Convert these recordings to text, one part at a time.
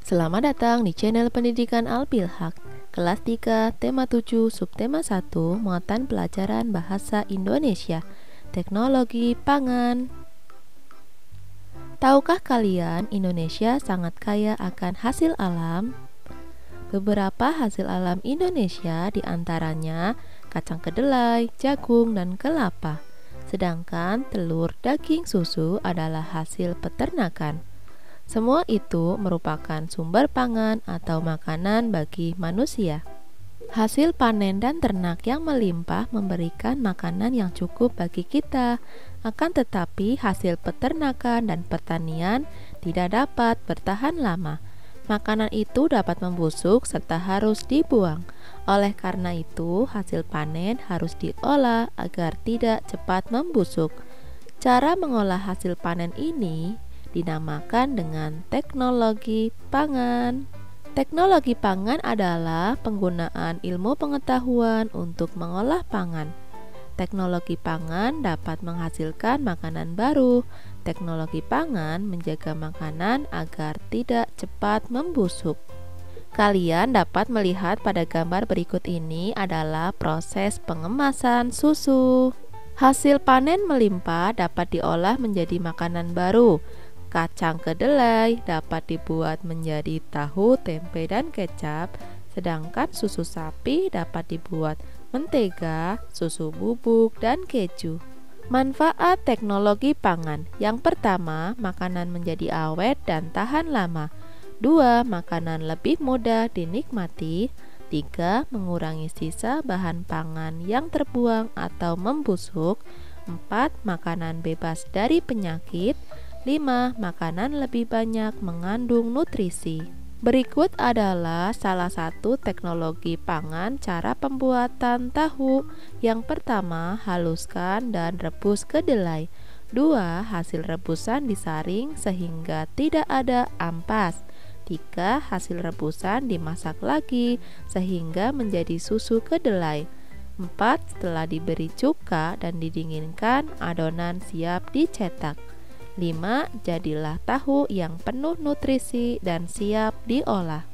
Selamat datang di channel Pendidikan Al-Pilhaq, kelas 3, tema 7, subtema 1, muatan pelajaran bahasa Indonesia, teknologi pangan. Tahukah kalian Indonesia sangat kaya akan hasil alam? Beberapa hasil alam Indonesia diantaranya kacang kedelai, jagung, dan kelapa. Sedangkan telur, daging, susu adalah hasil peternakan. Semua itu merupakan sumber pangan atau makanan bagi manusia. Hasil panen dan ternak yang melimpah memberikan makanan yang cukup bagi kita. Akan tetapi hasil peternakan dan pertanian tidak dapat bertahan lama. Makanan itu dapat membusuk serta harus dibuang. Oleh karena itu, hasil panen harus diolah agar tidak cepat membusuk. Cara mengolah hasil panen ini dinamakan dengan teknologi pangan. Teknologi pangan adalah penggunaan ilmu pengetahuan untuk mengolah pangan. Teknologi pangan dapat menghasilkan makanan baru. Teknologi pangan menjaga makanan agar tidak cepat membusuk. Kalian dapat melihat pada gambar berikut ini adalah proses pengemasan susu. Hasil panen melimpah dapat diolah menjadi makanan baru. Kacang kedelai dapat dibuat menjadi tahu, tempe, dan kecap, sedangkan susu sapi dapat dibuat mentega, susu bubuk, dan keju. Manfaat teknologi pangan. Yang pertama, makanan menjadi awet dan tahan lama. 2. Makanan lebih mudah dinikmati. 3. Mengurangi sisa bahan pangan yang terbuang atau membusuk. 4. Makanan bebas dari penyakit. 5. Makanan lebih banyak mengandung nutrisi. Berikut adalah salah satu teknologi pangan cara pembuatan tahu. Yang pertama, haluskan dan rebus kedelai. 2. Hasil rebusan disaring sehingga tidak ada ampas. 3. Hasil rebusan dimasak lagi sehingga menjadi susu kedelai. 4. Setelah diberi cuka dan didinginkan, adonan siap dicetak. 5. Jadilah tahu yang penuh nutrisi dan siap diolah.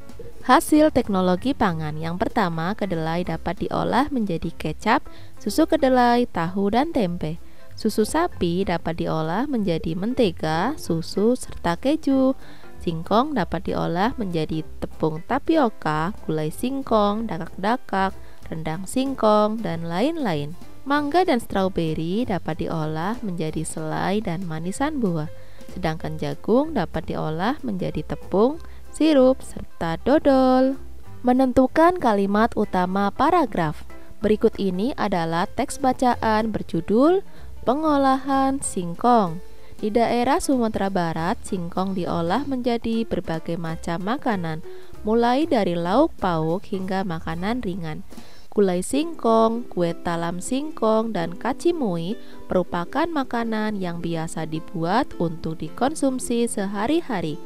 Hasil teknologi pangan. Yang pertama, kedelai dapat diolah menjadi kecap, susu kedelai, tahu, dan tempe. Susu sapi dapat diolah menjadi mentega, susu, serta keju. Singkong dapat diolah menjadi tepung tapioka, gulai singkong, dakak-dakak, rendang singkong, dan lain-lain. Mangga dan stroberi dapat diolah menjadi selai dan manisan buah. Sedangkan jagung dapat diolah menjadi tepung, sirup, serta dodol. Menentukan kalimat utama paragraf. Berikut ini adalah teks bacaan berjudul Pengolahan Singkong. Di daerah Sumatera Barat, singkong diolah menjadi berbagai macam makanan, mulai dari lauk pauk hingga makanan ringan. Gulai singkong, kue talam singkong, dan kacimui merupakan makanan yang biasa dibuat untuk dikonsumsi sehari-hari.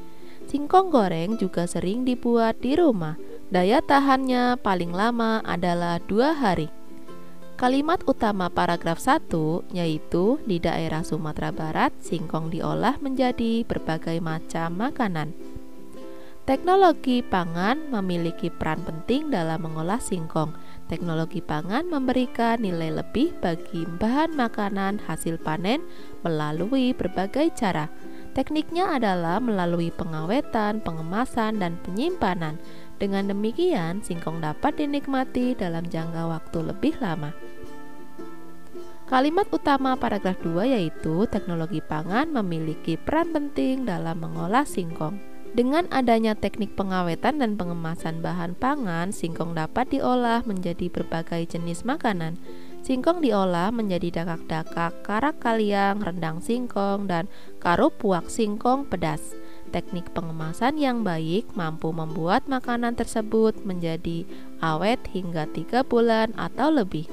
Singkong goreng juga sering dibuat di rumah. Daya tahannya paling lama adalah 2 hari. Kalimat utama paragraf 1 yaitu di daerah Sumatera Barat, singkong diolah menjadi berbagai macam makanan. Teknologi pangan memiliki peran penting dalam mengolah singkong. Teknologi pangan memberikan nilai lebih bagi bahan makanan hasil panen melalui berbagai cara. Tekniknya adalah melalui pengawetan, pengemasan, dan penyimpanan. Dengan demikian, singkong dapat dinikmati dalam jangka waktu lebih lama. Kalimat utama paragraf 2 yaitu teknologi pangan memiliki peran penting dalam mengolah singkong. Dengan adanya teknik pengawetan dan pengemasan bahan pangan, singkong dapat diolah menjadi berbagai jenis makanan. Singkong diolah menjadi dakak-dakak, karak kaliang, rendang singkong, dan karupuak singkong pedas. Teknik pengemasan yang baik mampu membuat makanan tersebut menjadi awet hingga 3 bulan atau lebih.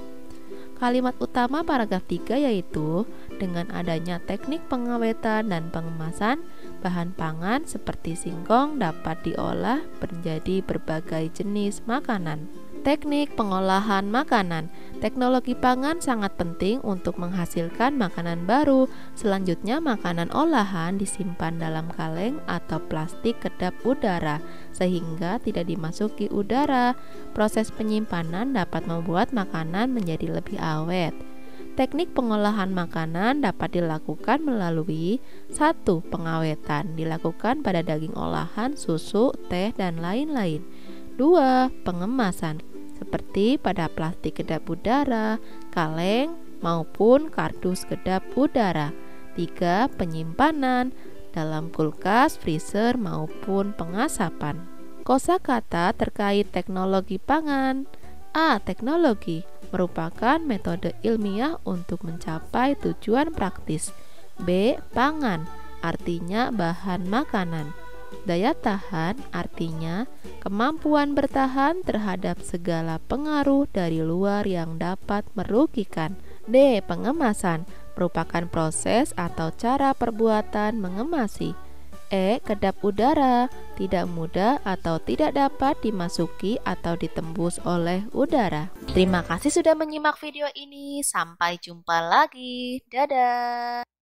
Kalimat utama paragraf 3 yaitu dengan adanya teknik pengawetan dan pengemasan, bahan pangan seperti singkong dapat diolah menjadi berbagai jenis makanan. Teknik pengolahan makanan. Teknologi pangan sangat penting untuk menghasilkan makanan baru. Selanjutnya, makanan olahan disimpan dalam kaleng atau plastik kedap udara sehingga tidak dimasuki udara. Proses penyimpanan dapat membuat makanan menjadi lebih awet. Teknik pengolahan makanan dapat dilakukan melalui 1. Pengawetan dilakukan pada daging olahan, susu, teh, dan lain-lain. 2. Pengemasan seperti pada plastik kedap udara, kaleng, maupun kardus kedap udara. 3. Penyimpanan dalam kulkas, freezer, maupun pengasapan. Kosakata terkait teknologi pangan. A. Teknologi merupakan metode ilmiah untuk mencapai tujuan praktis. B. Pangan artinya bahan makanan. Daya tahan artinya kemampuan bertahan terhadap segala pengaruh dari luar yang dapat merugikan. D. Pengemasan merupakan proses atau cara perbuatan mengemasi. E. Kedap udara tidak mudah atau tidak dapat dimasuki atau ditembus oleh udara. Terima kasih sudah menyimak video ini. Sampai jumpa lagi. Dadah.